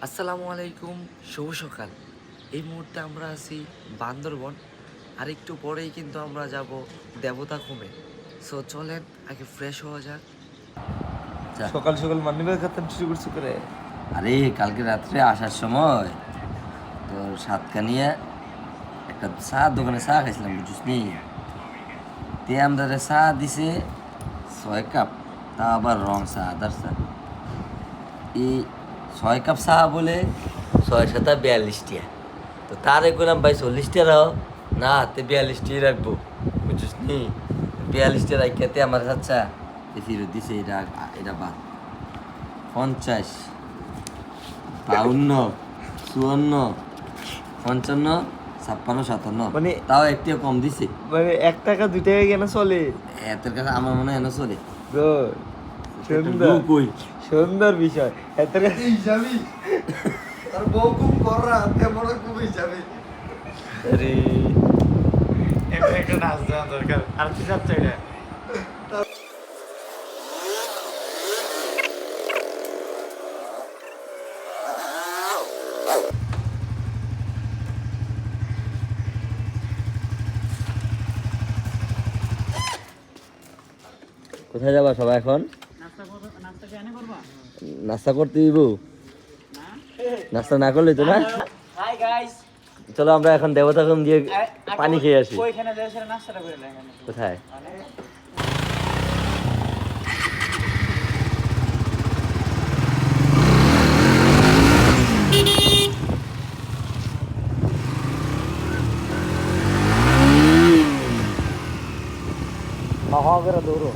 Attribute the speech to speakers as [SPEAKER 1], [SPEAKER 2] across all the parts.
[SPEAKER 1] আসসালামু আলাইকুম, শুভ সকাল। এই মুহূর্তে আমরা আছি বান্দরবন, আর একটু পরেই কিন্তু আমরা যাব দেবতাখুমে। সো চলেন আগে ফ্রেশ হওয়া যাক।
[SPEAKER 2] সকাল সকাল মানিব্যাগ হাতে শুরু করছি করে।
[SPEAKER 3] আরে কালকে রাত্রে আসার সময় তোর সাতকানিয়া একটা চা দোকানে চা খাইছিলাম, বুঝছিস নি? তে আমাদের চা দিছে 6 কাপ, তা আবার রং চা, আদার চা। এই 6 কাপ চা বলে 6 7 42 টিয়া। তো তারে কইলাম ভাই 40 টিয়া রাও, না তে 42 টিয়া রাখবো, বুঝছিস নি? 42 টিয়া রাখিয়াতে আমার আচ্ছা ফিরত দিছে। এটা এটা বাদ 50 52 54 55 56 57,
[SPEAKER 2] মানে
[SPEAKER 3] তাও একটু কম দিছে।
[SPEAKER 2] মানে 1 টাকা 2 টাকা কেন চলে?
[SPEAKER 3] এতের কাছে আমার মনে হয় এনে চলে।
[SPEAKER 2] গুড, সুন্দর
[SPEAKER 3] কই
[SPEAKER 2] সুন্দর বিষয়। এত
[SPEAKER 4] হিসাবি আর বউ খুব কররা তেমন খুব হিসাবি।
[SPEAKER 2] আরে
[SPEAKER 4] একটা নাচ দেওয়া দরকার আর কি চাচ্ছে এটা।
[SPEAKER 3] কোথায় যাবা সবাই এখন? নাস্তা করতে দিব? নাস্তা না করলে তো না।
[SPEAKER 5] হাই গাইস,
[SPEAKER 3] চলো আমরা এখন দেবতাখুম দিয়ে পানি খেয়ে আসি।
[SPEAKER 5] ওইখানে যে সেটা নাস্তাটা করে নেন।
[SPEAKER 3] কোথায়?
[SPEAKER 2] হাওয়া করে দৌড়ো।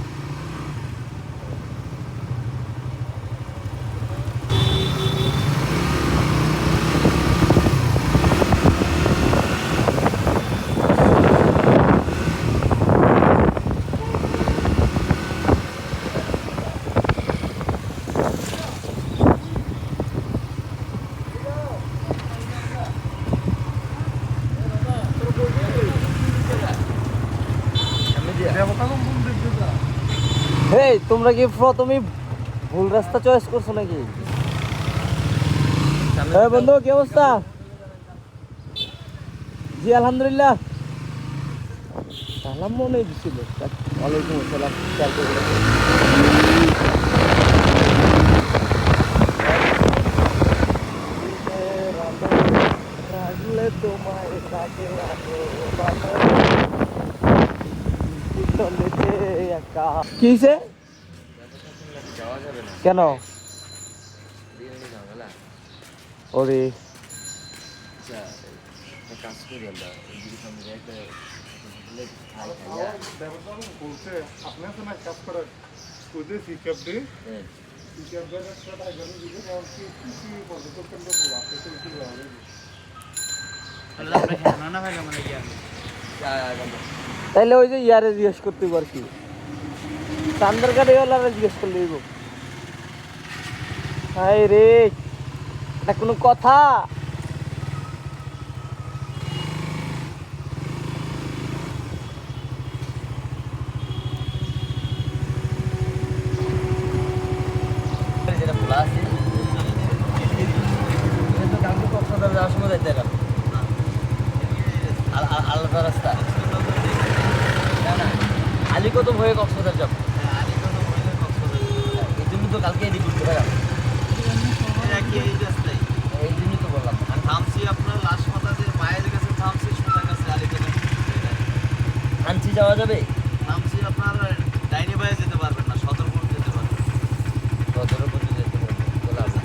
[SPEAKER 2] হেই, তোমরা কি প্রথমেই ভুল রাস্তা চয়েস করছো নাকি? হ্যাঁ বন্ধু, কি অবস্থা? জি আলহামদুলিল্লাহ। সালাম মনে দিছিল। ওয়ালাইকুম আসসালাম। খেয়াল করে রাখলে তোমায় কাছে রাখো বাবা। কি হয়েছে? কেন? ওরে
[SPEAKER 3] কাজ করি আমরা
[SPEAKER 4] বলছে আপনার তো না কাজ করার ওদের পিকআপ দিয়ে পিকআপ দিয়ে একটা টাইগার দিকে কারণ কি কি পর্যটক কেন্দ্র বলা আপনি তো কি বলা
[SPEAKER 5] আমরা খানা না ভাই মানে কি আমি
[SPEAKER 2] তাইলে ওই যে ইয়ারে জিজ্ঞেস করতে পারছি, চান্দার গাড়িওয়ালারা জিজ্ঞেস করলে দিব। হাই রে, এটা কোনো কথা?
[SPEAKER 3] যেটা খোলা আছে এটা তো কালকে কক্সবাজার যাওয়ার সময় যাইতে গেলাম আলাদা রাস্তা না না আলীকদম হয়ে কক্সবাজার যাবো। এই জন্য তো কালকে এদিকে ঘুরতে গেলাম, এই জন্যই তো বললাম। আনছি যাওয়া যাবে? সদরের প্রতি যেতে পারবো, চলে আসবে।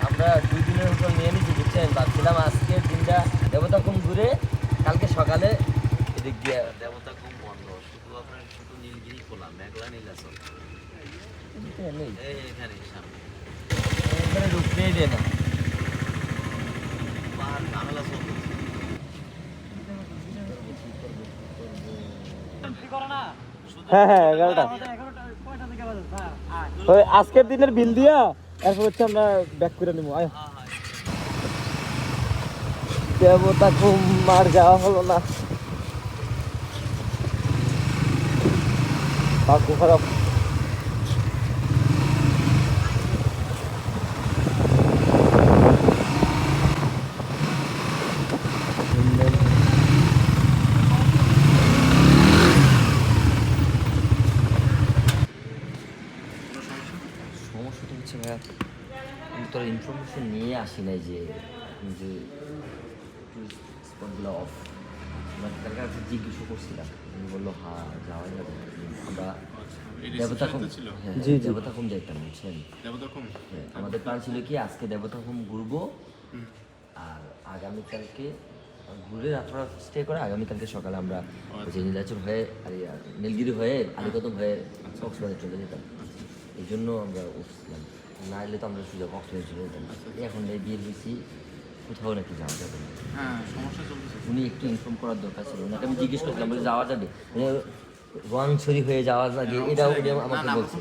[SPEAKER 3] আমরা 2 দিনের উপর নিয়ে নিচ্ছি, বুঝছেন? ভাবছিলাম আজকের দিনটা দেবতাখুম ঘুরে কালকে সকালে এদিক দিয়ে
[SPEAKER 6] দেবতাখুম বন্ধ, শুধু আপনার শুধু নীলগিরি খোলা, মেঘলা নীলাচল
[SPEAKER 3] নেই,
[SPEAKER 6] এখানে সামনে
[SPEAKER 3] এখানে ঢুকতেই দেয় না।
[SPEAKER 6] পাহাড় ঝামেলা চলতেছে।
[SPEAKER 2] হ্যাঁ হ্যাঁ, 11টা। ওই আজকের দিনের বিল দিয়া এরপর হচ্ছে আমরা ব্যাক করে নিবো। আয় দেবতাখুম আর যাওয়া হলো না। ভাগ্য খারাপ।
[SPEAKER 3] সমস্যাটা হচ্ছে ভাইয়া, আমি তোর ইনফরমেশন নিয়ে আসি নাই যে যে স্পটগুলো অফ। আমার তার কাছে জিজ্ঞেসও করছিলাম, উনি বললো হ্যাঁ যাওয়া যাবে। আমরা দেবতাখুম, হ্যাঁ
[SPEAKER 2] জি, জি।
[SPEAKER 3] দেবতাখুম যাইতাম বুঝছেন। হ্যাঁ, আমাদের প্ল্যান ছিল কি আজকে দেবতাখুম ঘুরবো, আর আগামীকালকে ঘুরে রাত্রা স্টে করে আগামীকালকে সকালে আমরা ওই যে নীলাচল হয়ে আর নীলগিরি হয়ে আলীকদম হয়ে কক্সবাজার চলে যেতাম। এই জন্য আমরা উঠছিলাম, না এলে তো আমরা সোজা কক্সবাজার চলে যেতাম। এখন এই বিয়ে হয়েছি, কোথাও নাকি যাওয়া যাবে না। উনি একটু ইনফর্ম করার দরকার ছিল, ওনাকে আমি জিজ্ঞেস করছিলাম বলে যাওয়া যাবে, রংছড়ি হয়ে যাওয়া লাগে এটাও উনি আমাকে বলছে।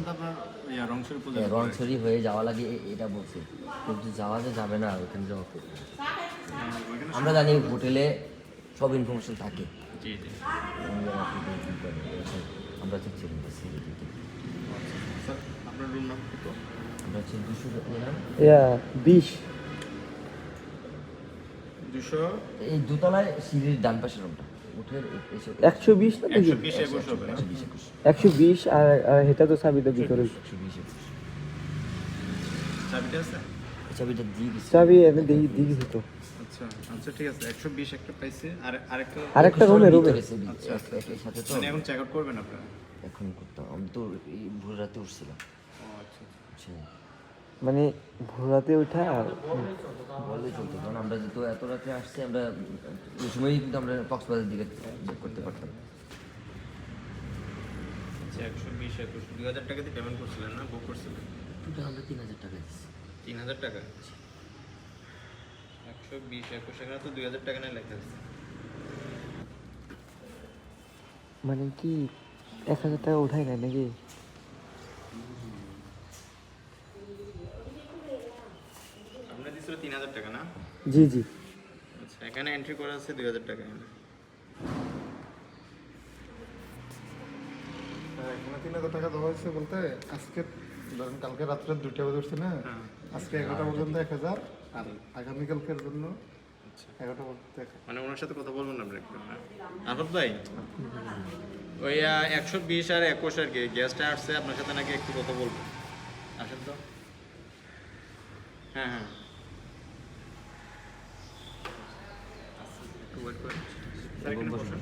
[SPEAKER 3] হ্যাঁ, রংছড়ি হয়ে যাওয়া লাগে এটা বলছে, কিন্তু যাওয়া যে যাবে না ওখানে যাওয়া করবো। আমরা জানি হোটেলে সব ইনফরমেশন থাকে, উনি আমাকে কি করে, এখন আমরা চাচ্ছি আমরা হচ্ছে 200 নিলাম।
[SPEAKER 2] 20
[SPEAKER 3] এই দোতলায় সিঁড়ির ডান পাশের রুমটা উঠে এসে
[SPEAKER 2] 120 না দেখি 120 আর এটা তো চাবি তো ভিতরে
[SPEAKER 3] 120 চাবিটা দিয়ে দিচ্ছি।
[SPEAKER 2] চাবি এনে দিই তো
[SPEAKER 4] আচ্ছা ঠিক আছে 120 একটা পাইছে আর
[SPEAKER 2] আরেকটা রুমে
[SPEAKER 3] ভিতরে আছে, একই সাথে তো
[SPEAKER 4] এখন চেক আউট করবেন আপনারা
[SPEAKER 3] এখন করতাম। আমি তো এই ভোর রাতে উঠছিলাম। বুঝছেন?
[SPEAKER 2] মানে ভোরাতে ওঠা
[SPEAKER 3] বললে চলতো, কারণ আমরা যেহেতু এত রাতে আসছি, আমরা ওই সময়ই কিন্তু আমরা কক্সবাজারের দিকে চেক করতে পারতাম।
[SPEAKER 4] 120 2000 টাকা দিয়ে পেমেন্ট করছিলেন না, বুক করছিলেন
[SPEAKER 3] টোটাল আমরা 3000 টাকা দিচ্ছি।
[SPEAKER 4] 3000 টাকা 120 21 এখানে তো 2000 টাকা নেই লেখা আছে।
[SPEAKER 2] মানে কি 1000 টাকা উঠাই নাই নাকি?
[SPEAKER 4] আপনার দিছিল 3000 টাকা না?
[SPEAKER 2] জি জি
[SPEAKER 4] আচ্ছা এখানে এন্ট্রি করা আছে 2000 টাকা।
[SPEAKER 7] এখানে 3000 টাকা দেওয়া হয়েছে বলতে আজকে ধরেন কালকে রাত্রে 2টা বাজে উঠছে না, আজকে 11টা পর্যন্ত 1000 আর আগামীকালকের জন্য 11টা পর্যন্ত 1000।
[SPEAKER 4] মানে ওনার সাথে কথা বলবেন না ব্রেক না আরফত ভাই, ওই 120 আর 21 আর কি গ্যাসটা আসছে আপনার সাথে নাকি একটু কথা বলবো, আসেন তো। হ্যাঁ হ্যাঁ একটু ওয়েট করেন স্যার, এখানে বসুন।